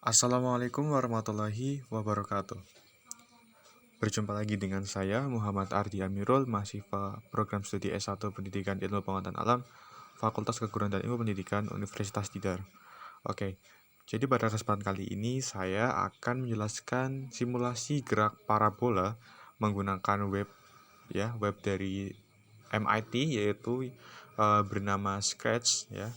Assalamualaikum warahmatullahi wabarakatuh. Berjumpa lagi dengan saya, Muhammad Ardi Amirul, mahasiswa program studi S1 Pendidikan Ilmu Pengetahuan Alam, Fakultas Keguruan dan Ilmu Pendidikan Universitas Tidar. Oke, jadi pada kesempatan kali ini saya akan menjelaskan simulasi gerak parabola menggunakan web dari MIT, yaitu bernama Scratch ya.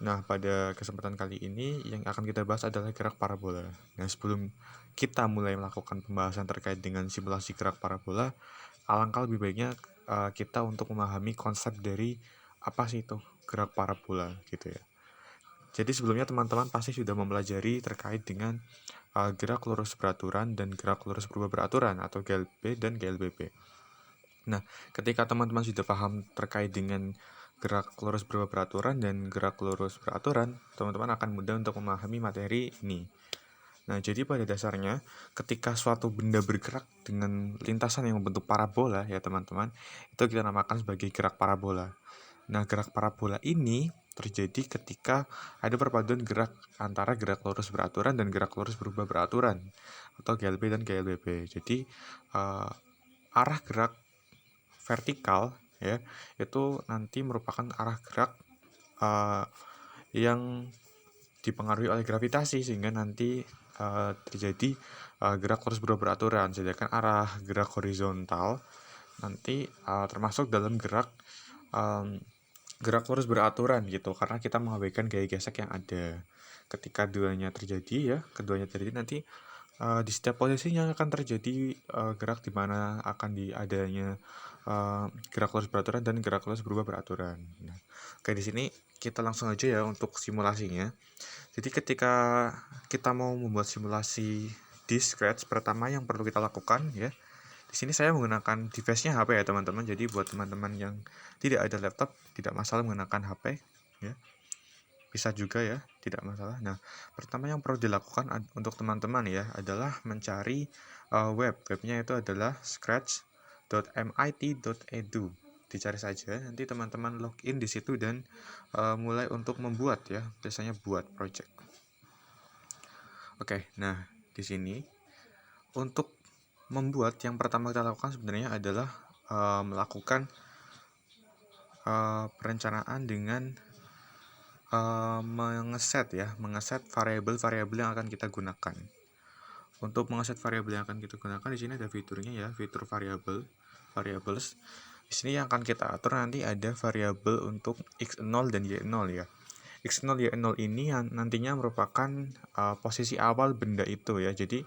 Nah, pada kesempatan kali ini yang akan kita bahas adalah gerak parabola. Nah, sebelum kita mulai melakukan pembahasan terkait dengan simulasi gerak parabola, alangkah lebih baiknya kita untuk memahami konsep dari apa sih itu gerak parabola gitu ya. Jadi sebelumnya teman-teman pasti sudah mempelajari terkait dengan gerak lurus beraturan dan gerak lurus berubah beraturan atau GLB dan GLBB. Nah, ketika teman-teman sudah paham terkait dengan gerak lurus berubah beraturan dan gerak lurus beraturan, teman-teman akan mudah untuk memahami materi ini. Nah, jadi pada dasarnya ketika suatu benda bergerak dengan lintasan yang membentuk parabola ya teman-teman, itu kita namakan sebagai gerak parabola. Nah, gerak parabola ini terjadi ketika ada perpaduan gerak antara gerak lurus beraturan dan gerak lurus berubah beraturan atau GLB dan GLBB. Jadi arah gerak vertikal ya itu nanti merupakan arah gerak yang dipengaruhi oleh gravitasi sehingga nanti terjadi gerak lurus berubah beraturan, sedangkan arah gerak horizontal nanti termasuk dalam gerak lurus beraturan gitu, karena kita mengabaikan gaya gesek yang ada. Ketika keduanya terjadi nanti di setiap posisinya akan terjadi gerak di mana akan diadanya gerak lurus beraturan dan gerak lurus berubah beraturan. Nah, oke, di sini kita langsung aja ya untuk simulasinya. Jadi ketika kita mau membuat simulasi di Scratch, pertama yang perlu kita lakukan ya. Di sini saya menggunakan device-nya HP ya teman-teman. Jadi buat teman-teman yang tidak ada laptop, tidak masalah menggunakan HP ya. Bisa juga ya, tidak masalah. Nah, pertama yang perlu dilakukan untuk teman-teman ya adalah mencari webnya itu adalah scratch.mit.edu. Dicari saja, nanti teman-teman login di situ dan mulai untuk membuat ya, biasanya buat project. Oke, nah di sini untuk membuat yang pertama kita lakukan sebenarnya adalah melakukan perencanaan dengan mengeset variabel-variabel yang akan kita gunakan. Untuk mengeset variabel yang akan kita gunakan di sini ada fiturnya ya, fitur variables. Di sini yang akan kita atur nanti ada variabel untuk x0 dan y0 ya. X0 y0 ini nantinya merupakan posisi awal benda itu ya. Jadi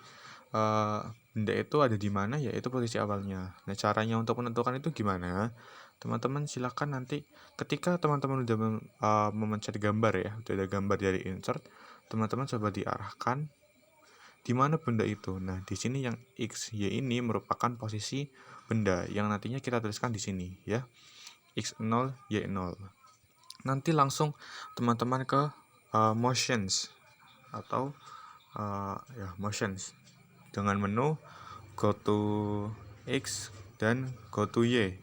benda itu ada di mana ya, itu posisi awalnya. Nah, caranya untuk menentukan itu gimana? Teman-teman silakan nanti ketika teman-teman udah memencet gambar ya, udah ada gambar dari insert, teman-teman coba diarahkan di mana benda itu. Nah, di sini yang x, y ini merupakan posisi benda yang nantinya kita tuliskan di sini ya. X0, Y0. Nanti langsung teman-teman ke motions atau motions dengan menu go to X dan go to Y.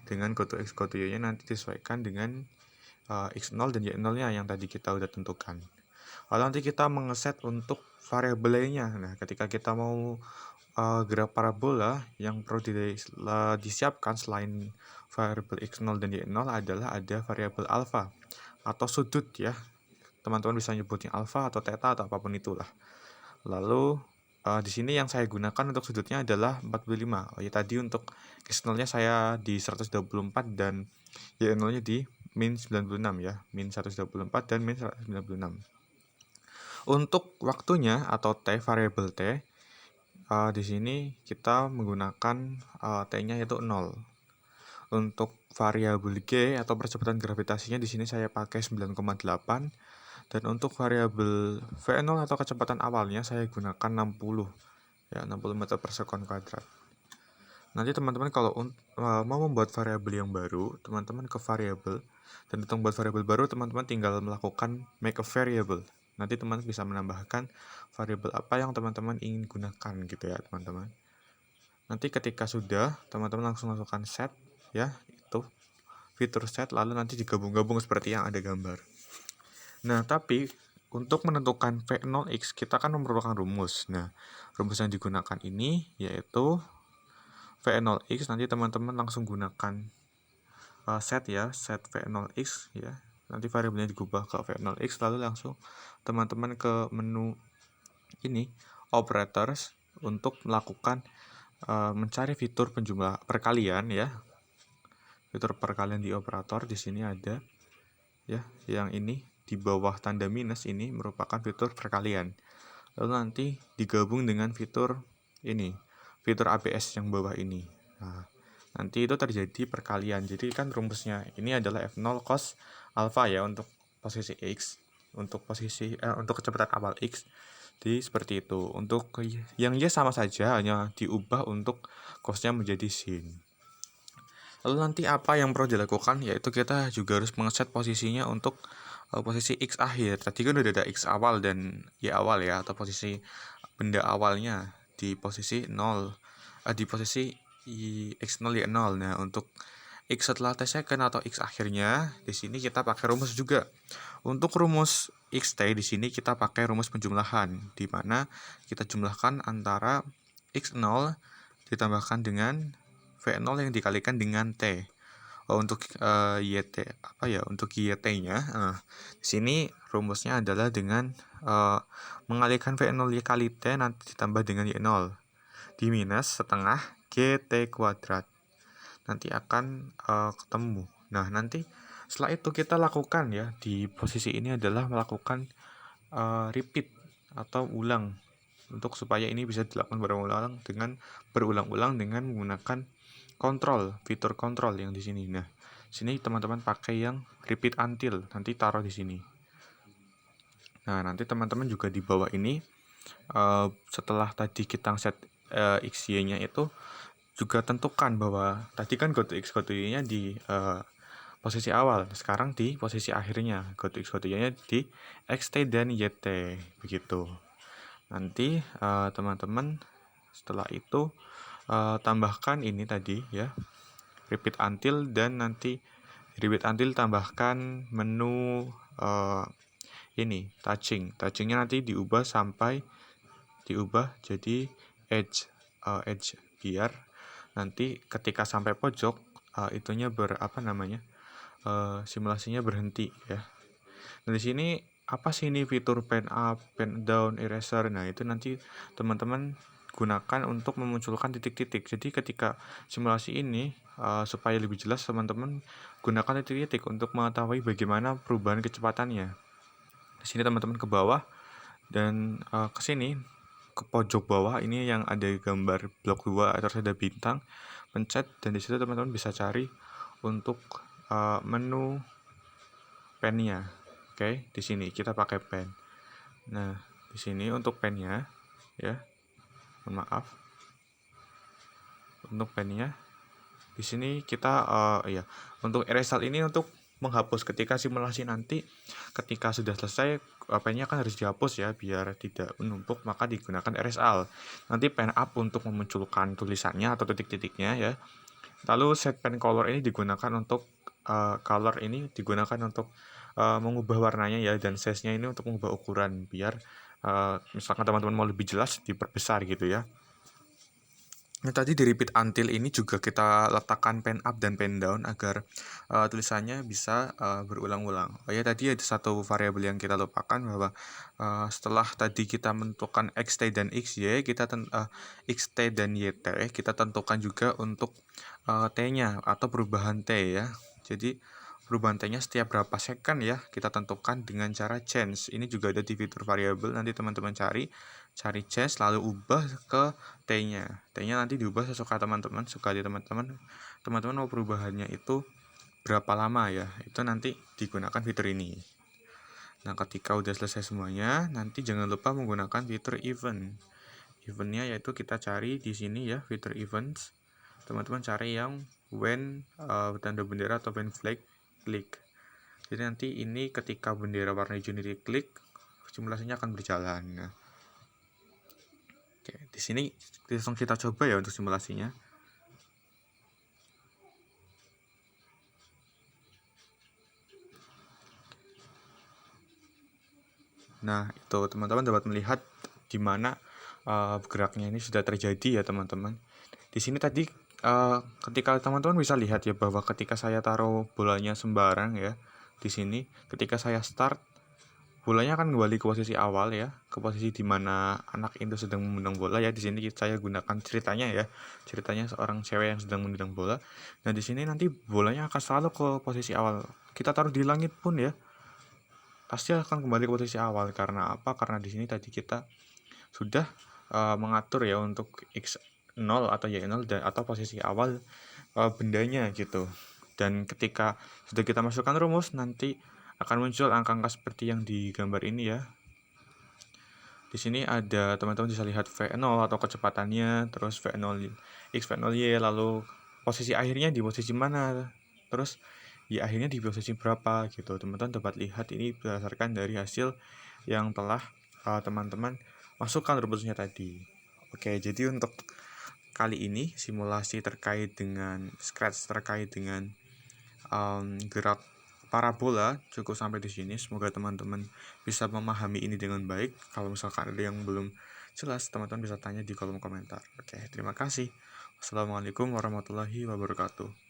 Dengan go to X, go to Y nya nanti disesuaikan dengan X0 dan Y0 nya yang tadi kita udah tentukan. Lalu nanti kita mengeset untuk variabelnya. Nah, ketika kita mau gerak parabola, yang perlu disiapkan selain variabel X0 dan Y0 adalah ada variabel alfa atau sudut ya. Teman-teman bisa nyebutnya alfa atau theta atau apapun itulah. Lalu di sini yang saya gunakan untuk sudutnya adalah 45. Oh ya, tadi untuk X0-nya saya di 124 dan Y0-nya di min 96 ya. Min 124 dan min 196. Untuk waktunya atau T, variabel T, di sini kita menggunakan T-nya yaitu 0. Untuk variabel G atau percepatan gravitasinya di sini saya pakai 9,8, dan untuk variabel V0 atau kecepatan awalnya saya gunakan 60 ya, 60 meter per sekon kuadrat. Nanti teman-teman kalau mau membuat variabel yang baru, teman-teman ke variabel, dan untuk membuat variabel baru teman-teman tinggal melakukan make a variable. Nanti teman-teman bisa menambahkan variabel apa yang teman-teman ingin gunakan gitu ya teman-teman. Nanti ketika sudah, teman-teman langsung masukkan set ya, itu fitur set, lalu nanti digabung-gabung seperti yang ada gambar. Nah, tapi untuk menentukan V0x kita kan memerlukan rumus. Nah, rumus yang digunakan ini yaitu V0x. Nanti teman-teman langsung gunakan set V0x ya. Nanti variabelnya digubah ke V0x, lalu langsung teman-teman ke menu ini operators untuk melakukan mencari fitur penjumlah perkalian ya. Fitur perkalian di operator di sini ada ya, yang ini di bawah tanda minus ini merupakan fitur perkalian. Lalu nanti digabung dengan fitur ini, fitur ABS yang bawah ini. Nah, nanti itu terjadi perkalian. Jadi kan rumusnya ini adalah F0 cos alpha ya untuk posisi X, untuk kecepatan awal X. Jadi seperti itu. Untuk yang Y sama saja, hanya diubah untuk cosnya menjadi sin. Lalu nanti apa yang perlu dilakukan, yaitu kita juga harus mengeset posisinya untuk posisi X akhir. Tadi kan udah ada X awal dan Y awal ya, atau posisi benda awalnya di posisi 0, di posisi X0 Y0. Nah, untuk X setelah T second atau X akhirnya, di sini kita pakai rumus juga. Untuk rumus XT di sini kita pakai rumus penjumlahan, di mana kita jumlahkan antara X0 ditambahkan dengan V0 yang dikalikan dengan T. Untuk YT untuk YT-nya, di sini rumusnya adalah dengan mengalihkan V0 Y kali T nanti ditambah dengan Y0 di minus setengah GT kuadrat. Nanti akan ketemu. Nah, nanti setelah itu kita lakukan ya, di posisi ini adalah melakukan repeat atau ulang, untuk supaya ini bisa dilakukan berulang-ulang dengan menggunakan fitur kontrol yang di sini. Nah, sini teman-teman pakai yang repeat until, nanti taruh di sini. Nah, nanti teman-teman juga di bawah ini setelah tadi kita set XY-nya itu juga tentukan bahwa tadi kan goto X goto Y-nya di posisi awal, sekarang di posisi akhirnya goto X goto Y-nya di XT dan YT begitu. Nanti teman-teman setelah itu tambahkan ini tadi ya, repeat until, dan nanti repeat until tambahkan menu ini touchingnya nanti diubah jadi edge biar nanti ketika sampai pojok itunya simulasinya berhenti ya. Nah, di sini apa sih ini fitur pen up, pen down, eraser. Nah, itu nanti teman-teman gunakan untuk memunculkan titik-titik. Jadi ketika simulasi ini supaya lebih jelas, teman-teman gunakan titik-titik untuk mengetahui bagaimana perubahan kecepatannya. Di sini teman-teman ke bawah dan ke sini ke pojok bawah ini yang ada gambar blok 2 atau ada bintang, pencet, dan di situ teman-teman bisa cari untuk menu pennya. Oke, di sini kita pakai pen. Nah, di sini untuk pennya ya. Mohon maaf. Untuk pennya di sini kita untuk eraser ini untuk menghapus ketika simulasi nanti, ketika sudah selesai pennya kan harus dihapus ya biar tidak menumpuk, maka digunakan eraser. Nanti pen up untuk memunculkan tulisannya atau titik-titiknya ya. Lalu set pen color ini digunakan untuk mengubah warnanya ya, dan size-nya ini untuk mengubah ukuran biar misalkan teman-teman mau lebih jelas diperbesar gitu ya. Nah, tadi di repeat until ini juga kita letakkan pen up dan pen down agar tulisannya bisa berulang-ulang. Tadi ada satu variabel yang kita lupakan, bahwa setelah tadi kita menentukan xt dan xy, xt dan yt, kita tentukan juga untuk t-nya atau perubahan t ya. Jadi perubahan t-nya setiap berapa second ya, kita tentukan dengan cara change. Ini juga ada di fitur variabel, nanti teman-teman cari change lalu ubah ke t-nya. T-nya nanti diubah sesuka teman-teman, teman-teman mau perubahannya itu berapa lama ya, itu nanti digunakan fitur ini. Nah, ketika udah selesai semuanya, nanti jangan lupa menggunakan fitur eventnya, yaitu kita cari di sini ya, fitur events. Teman-teman cari yang when tanda bendera atau when flag klik. Jadi nanti ini ketika bendera warna hijau ini diklik, simulasinya akan berjalan. Nah, oke, di sini langsung kita coba ya untuk simulasinya. Nah, itu teman-teman dapat melihat di mana geraknya ini sudah terjadi ya teman-teman. Di sini tadi ketika teman-teman bisa lihat ya bahwa ketika saya taruh bolanya sembarang ya di sini, ketika saya start bolanya akan kembali ke posisi awal ya, ke posisi di mana anak itu sedang menendang bola ya. Di sini saya gunakan ceritanya ya, ceritanya seorang cewek yang sedang menendang bola. Nah di sini nanti bolanya akan selalu ke posisi awal. Kita taruh di langit pun ya, pasti akan kembali ke posisi awal. Karena apa? Karena di sini tadi kita sudah mengatur ya untuk x0 atau y0 atau posisi awal bendanya gitu. Dan ketika sudah kita masukkan rumus, nanti akan muncul angka-angka seperti yang digambar ini ya. Di sini ada teman-teman bisa lihat V0 atau kecepatannya, terus V0 X, V0 Y, lalu posisi akhirnya di posisi mana, terus Y akhirnya di posisi berapa gitu. Teman-teman dapat lihat ini berdasarkan dari hasil yang telah teman-teman masukkan rumusnya tadi. Oke, jadi untuk kali ini simulasi terkait dengan scratch terkait dengan gerak parabola cukup sampai di sini. Semoga teman-teman bisa memahami ini dengan baik. Kalau misalkan ada yang belum jelas, teman-teman bisa tanya di kolom komentar. Oke, terima kasih. Wassalamualaikum warahmatullahi wabarakatuh.